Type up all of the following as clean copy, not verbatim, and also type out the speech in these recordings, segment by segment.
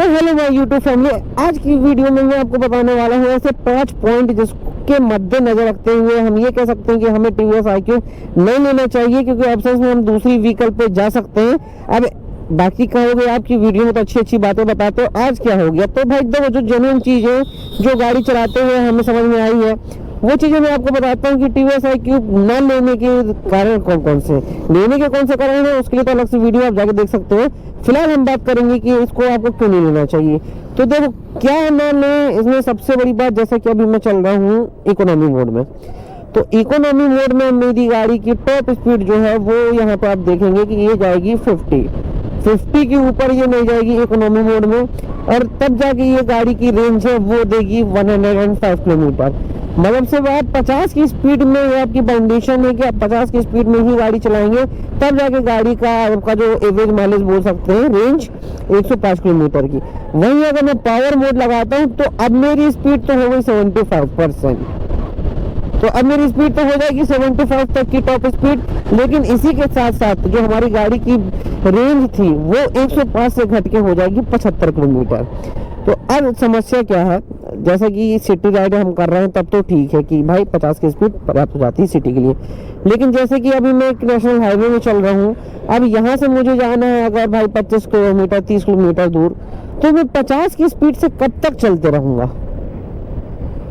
तो hello my YouTube family, आज की वीडियो में मैं आपको बताने वाला हूँ ऐसे 5 पॉइंट जिसके मद्देनजर रखते हुए हम ये कह सकते हैं कि हमें टीवीएस iQ नहीं लेना चाहिए, क्योंकि ऑप्शंस में हम दूसरी व्हीकल पे जा सकते हैं। अब बाकी कहोगे आपकी वीडियो में तो अच्छी अच्छी बातें बताते हो, आज क्या हो गया? तो भाई देखो, जो जेन्युइन चीज़ है जो गाड़ी चलाते हुए हमें समझ में आई है वो चीज़ें मैं आपको बताता हूँ कि टीवीएस iQ न लेने के कारण कौन कौन से, लेने के कौन से कारण है उसके लिए तो अलग से वीडियो आप जाके देख सकते हो। फिलहाल हम बात करेंगे कि इसको आपको क्यों नहीं लेना चाहिए। तो देखो क्या न लें, इसमें सबसे बड़ी बात, जैसा कि अभी मैं चल रहा हूँ इकोनॉमी मोड में, तो इकोनॉमी मोड में मेरी गाड़ी की टॉप स्पीड जो है वो यहाँ पर आप देखेंगे कि ये जाएगी 50 के ऊपर ये नहीं जाएगी इकोनॉमी मोड में, और तब जाके ये गाड़ी की रेंज है वो देगी 105 किलोमीटर। मतलब सिर्फ आप 50 की स्पीड में, ये आपकी कंडीशन है कि आप 50 की स्पीड में ही गाड़ी चलाएंगे तब जाके गाड़ी का आपका जो एवरेज माइलेज बोल सकते हैं रेंज 105 किलोमीटर की। वहीं अगर मैं पावर मोड लगाता हूँ तो अब मेरी स्पीड तो हो गई 75%, तो अब मेरी स्पीड तो हो जाएगी 75 तक की टॉप स्पीड, लेकिन इसी के साथ साथ जो हमारी गाड़ी की रेंज थी वो 105 से घट के हो जाएगी 75 किलोमीटर। तो अब समस्या क्या है, जैसा कि सिटी राइड हम कर रहे हैं तब तो ठीक है कि भाई 50 की स्पीड पर्याप्त हो जाती है सिटी के लिए, लेकिन जैसे कि अभी मैं एक नेशनल हाईवे में चल रहा हूँ, अब यहाँ से मुझे जाना है अगर भाई 25 किलोमीटर 30 किलोमीटर दूर, तो मैं 50 की स्पीड से कब तक चलते रहूँगा?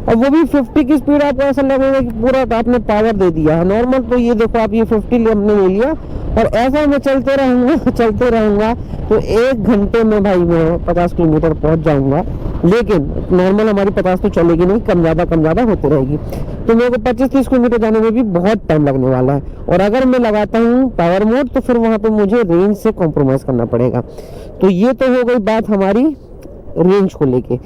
और वो भी 50 की स्पीड आपको ऐसा लगेगा कि पूरा आपने पावर दे दिया है। नॉर्मल तो ये देखो आप, ये 50 हमने ले लिया और ऐसा मैं चलते रहूँगा तो 1 घंटे में भाई मैं 50 किलोमीटर पहुँच जाऊँगा। लेकिन नॉर्मल हमारी 50 तो चलेगी नहीं, कम ज़्यादा होती रहेगी, तो मेरे को 25-30 किलोमीटर जाने में भी बहुत टाइम लगने वाला है। और अगर मैं लगाता हूँ पावर मोड तो फिर वहाँ पे मुझे रेंज से कॉम्प्रोमाइज़ करना पड़ेगा। तो ये तो हो गई बात हमारी रेंज को लेके।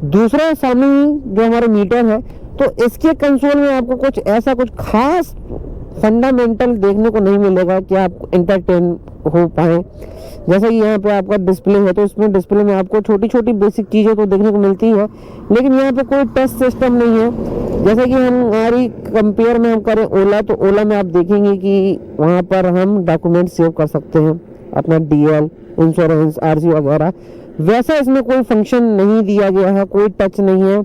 दूसरा, सामने जो हमारा मीटर है, तो इसके कंसोल में आपको कुछ ऐसा कुछ खास फंडामेंटल देखने को नहीं मिलेगा कि आप एंटरटेन हो पाए। जैसा कि यहाँ पे आपका डिस्प्ले है, तो इसमें डिस्प्ले में आपको छोटी छोटी बेसिक चीज़ें तो देखने को मिलती है, लेकिन यहाँ पे कोई टच सिस्टम नहीं है। जैसे कि हमारी कंपेयर में हम करें ओला, तो ओला में आप देखेंगे कि वहाँ पर हम डॉक्यूमेंट सेव कर सकते हैं, अपना DL, इंश्योरेंस, RC वगैरह। वैसा इसमें कोई फंक्शन नहीं दिया गया है, कोई टच नहीं है,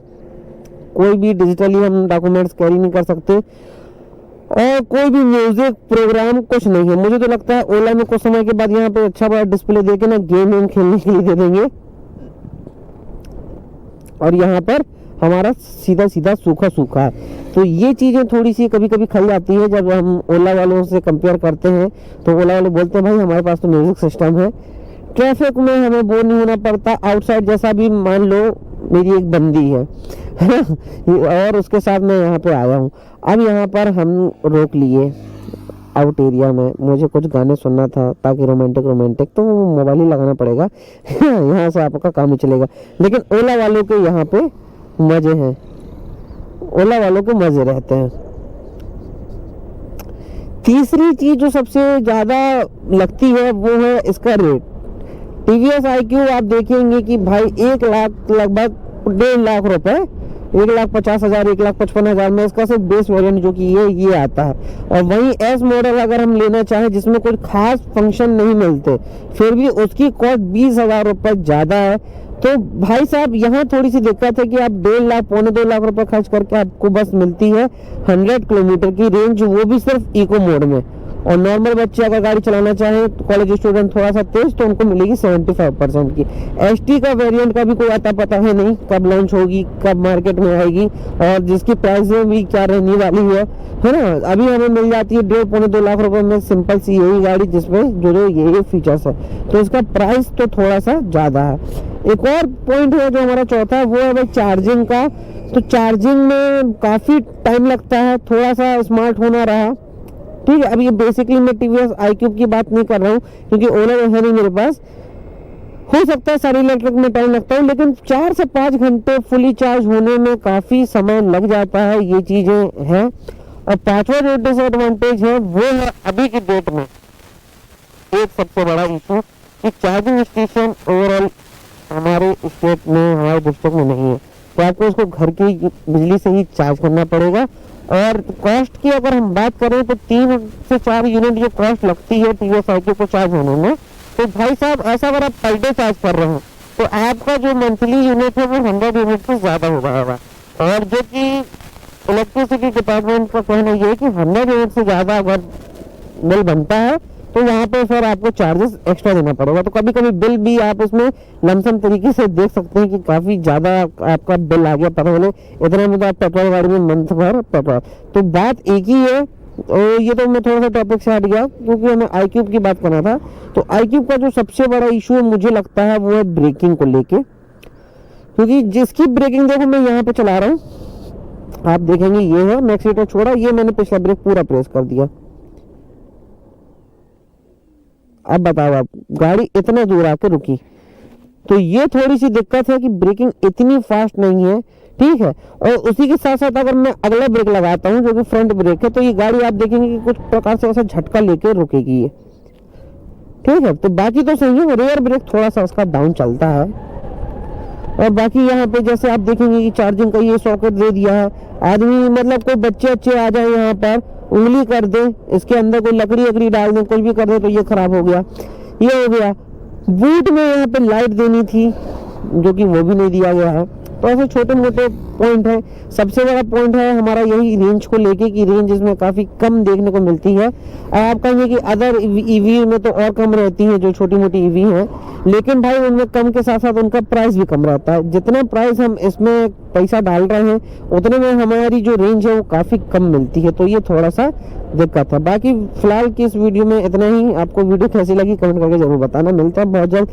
कोई भी डिजिटली हम डॉक्यूमेंट्स कैरी नहीं कर सकते, और कोई भी म्यूजिक प्रोग्राम कुछ नहीं है। मुझे तो लगता है ओला में कुछ समय के बाद यहाँ पे अच्छा बड़ा डिस्प्ले देके ना गेम खेलने के लिए दे देंगे, और यहाँ पर हमारा सीधा सूखा है। तो ये चीज़ें थोड़ी सी कभी कभी खल जाती है जब हम ओला वालों से कंपेयर करते हैं। तो ओला वाले बोलते हैं भाई हमारे पास तो म्यूजिक सिस्टम है, ट्रैफिक में हमें बोर नहीं होना पड़ता। आउटसाइड जैसा भी मान लो मेरी एक बंदी है और उसके साथ मैं यहाँ पे आया हूँ, अब यहाँ पर हम रोक लिए आउट एरिया में, मुझे कुछ गाने सुनना था ताकि रोमांटिक, तो वो मोबाइल ही लगाना पड़ेगा यहाँ से आपका काम ही चलेगा। लेकिन ओला वालों के यहाँ पे मजे हैं, ओला वालों के मजे रहते हैं। तीसरी चीज जो सबसे ज्यादा लगती है वो है इसका रेट। टीवीएस iQ आप देखेंगे कि भाई 1 लाख लगभग 1.5 लाख रुपए, 1,50,000 1,55,000 में इसका सिर्फ बेस वेरिएंट जो कि ये आता है। और वहीं एस मॉडल अगर हम लेना चाहें जिसमें कोई खास फंक्शन नहीं मिलते, फिर भी उसकी कॉस्ट 20,000 रुपये ज़्यादा है। तो भाई साहब यहाँ थोड़ी सी दिक्कत है कि आप 1.5 लाख 1.25 लाख रुपए खर्च करके आपको बस मिलती है 100 किलोमीटर की रेंज, वो भी सिर्फ इको मोड में। और नॉर्मल बच्चे अगर गाड़ी चलाना चाहे, कॉलेज स्टूडेंट थोड़ा सा तेज, तो उनको मिलेगी 75% की। ST का वेरिएंट का भी कोई आता पता है नहीं, कब लॉन्च होगी, कब मार्केट में आएगी, और जिसकी प्राइसें भी क्या रहने वाली है ना। अभी हमें मिल जाती है 1.5-2 लाख रुपए में सिंपल सी यही गाड़ी जिसमें जो ये फीचर्स है, तो इसका प्राइस तो थोड़ा सा ज़्यादा है। एक और पॉइंट है जो हमारा चौथा, वो है भाई चार्जिंग का। तो चार्जिंग में काफ़ी टाइम लगता है, थोड़ा सा स्मार्ट होना रहा, ठीक है। अब ये बेसिकली मैं टीवीएस iQ की बात नहीं कर रहा हूँ क्योंकि ओला है नहीं मेरे पास, हो सकता है सारी इलेक्ट्रिक में टाइम लगता है, लेकिन 4 से 5 घंटे फुली चार्ज होने में काफ़ी समय लग जाता है, ये चीज़ें हैं। और 5वां जो डिसएडवांटेज है वो है अभी की डेट में एक सबसे बड़ा इशू कि चार्जिंग स्टेशन ओवरऑल हमारे स्टेट में, हमारे डिस्ट्रिक्ट में नहीं है, तो आपको उसको घर की बिजली से ही चार्ज करना पड़ेगा। और कॉस्ट की अगर हम बात करें तो 3 से 4 यूनिट जो कॉस्ट लगती है टीवीएस iQ को चार्ज होने में, तो भाई साहब ऐसा अगर आप पर डे चार्ज कर रहे हो तो आपका जो मंथली यूनिट है वो 100 यूनिट से ज़्यादा हो रहा होगा। और जो कि इलेक्ट्रिसिटी डिपार्टमेंट का कहना ये है कि 100 यूनिट से ज़्यादा अगर बिल बनता है तो वहाँ पे फिर आपको चार्जेस एक्स्ट्रा देना पड़ेगा। तो कभी कभी बिल भी आप उसमें लमसम तरीके से देख सकते हैं कि काफ़ी ज़्यादा आपका बिल आ गया, पता चले इतना में तो आप पेट्रोल गाड़ी में मंथ भर पेट्रोल। तो बात एक ही है। और ये तो मैं थोड़ा सा टॉपिक से हट गया क्योंकि हमें iQube की बात करना था। तो iQube का जो सबसे बड़ा इशू है मुझे लगता है वो है ब्रेकिंग को लेके, क्योंकि जिसकी ब्रेकिंग देखो मैं यहाँ पे चला रहा हूँ, आप देखेंगे ये है, मैं एक्सीटर छोड़ा, ये मैंने पिछला ब्रेक पूरा प्रेस कर दिया। अब बताओ आप, गाड़ी इतना दूर आके रुकी। तो ये थोड़ी सी दिक्कत है कि ब्रेकिंग इतनी फास्ट नहीं है, ठीक है। और उसी के साथ साथ अगर मैं अगला ब्रेक लगाता हूँ जो कि फ्रंट ब्रेक है, तो ये गाड़ी आप देखेंगे कि कुछ प्रकार से ऐसा झटका लेके रुकेगी ये, ठीक है। तो बाकी तो सही है, रेयर ब्रेक थोड़ा सा उसका डाउन चलता है। और बाकी यहाँ पे जैसे आप देखेंगे कि चार्जिंग का ये सॉकेट दे दिया है। आदमी मतलब कोई बच्चे अच्छे आ जाए यहाँ पर, उंगली कर दे इसके अंदर, कोई लकड़ी वकड़ी डाल दे, कुछ भी कर दे तो ये खराब हो गया, ये हो गया। बूट में यहाँ पे लाइट देनी थी जो कि वो भी नहीं दिया गया है। तो ऐसे छोटे मोटे पॉइंट है। सबसे बड़ा पॉइंट है हमारा यही रेंज को लेके कि रेंज इसमें काफ़ी कम देखने को मिलती है। आप कहेंगे कि अदर ईवी में तो और कम रहती है जो छोटी मोटी ईवी है, लेकिन भाई उनमें कम के साथ साथ उनका प्राइस भी कम रहता है। जितना प्राइस हम इसमें पैसा डाल रहे हैं उतने में हमारी जो रेंज है वो काफ़ी कम मिलती है। तो ये थोड़ा सा दिक्कत है। बाकी फिलहाल की इस वीडियो में इतना ही। आपको वीडियो कैसी लगी कमेंट करके जरूर बताना। मिलता है बहुत जल्द